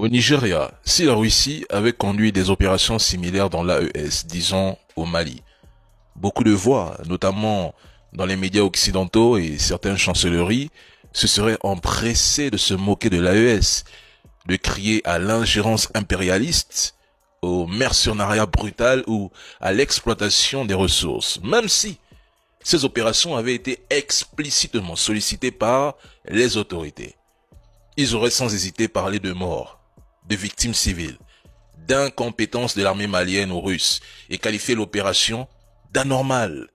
Au Nigeria, si la Russie avait conduit des opérations similaires dans l'AES, disons au Mali, beaucoup de voix, notamment dans les médias occidentaux et certaines chancelleries, se seraient empressées de se moquer de l'AES, de crier à l'ingérence impérialiste, au mercenariat brutal ou à l'exploitation des ressources, même si ces opérations avaient été explicitement sollicitées par les autorités. Ils auraient sans hésiter parlé de morts, de victimes civiles, d'incompétence de l'armée malienne ou russe et qualifié l'opération d'anormale.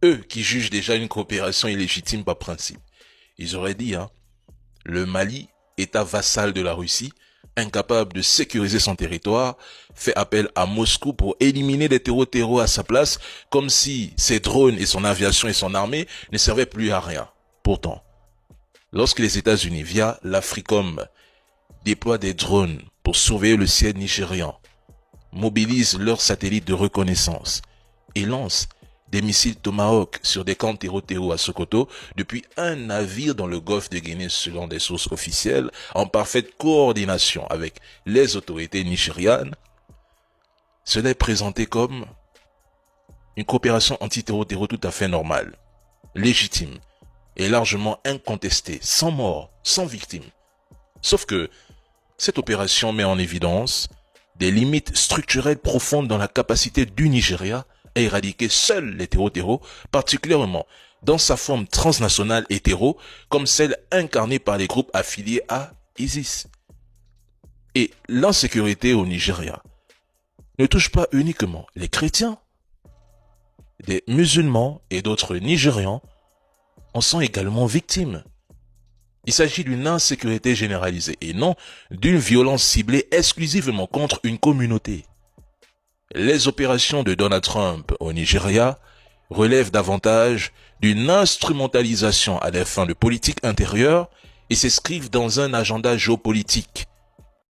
Eux qui jugent déjà une coopération illégitime par principe. Ils auraient dit, le Mali, État vassal de la Russie, incapable de sécuriser son territoire, fait appel à Moscou pour éliminer des terreaux à sa place, comme si ses drones et son aviation et son armée ne servaient plus à rien. Pourtant, lorsque les États-Unis, via l'Africom, déploient des drones pour surveiller le ciel nigérian, mobilisent leurs satellites de reconnaissance et lancent des missiles Tomahawk sur des camps terreau à Sokoto depuis un navire dans le golfe de Guinée selon des sources officielles, en parfaite coordination avec les autorités nigérianes, cela est présenté comme une coopération anti-terreau tout à fait normale, légitime et largement incontestée, sans mort, sans victime. Sauf que cette opération met en évidence des limites structurelles profondes dans la capacité du Nigeria à éradiquer seuls les terreaux, particulièrement dans sa forme transnationale hétéro, comme celle incarnée par les groupes affiliés à ISIS. Et l'insécurité au Nigeria ne touche pas uniquement les chrétiens. Des musulmans et d'autres Nigérians en sont également victimes. Il s'agit d'une insécurité généralisée et non d'une violence ciblée exclusivement contre une communauté. Les opérations de Donald Trump au Nigeria relèvent davantage d'une instrumentalisation à des fins de politique intérieure et s'inscrivent dans un agenda géopolitique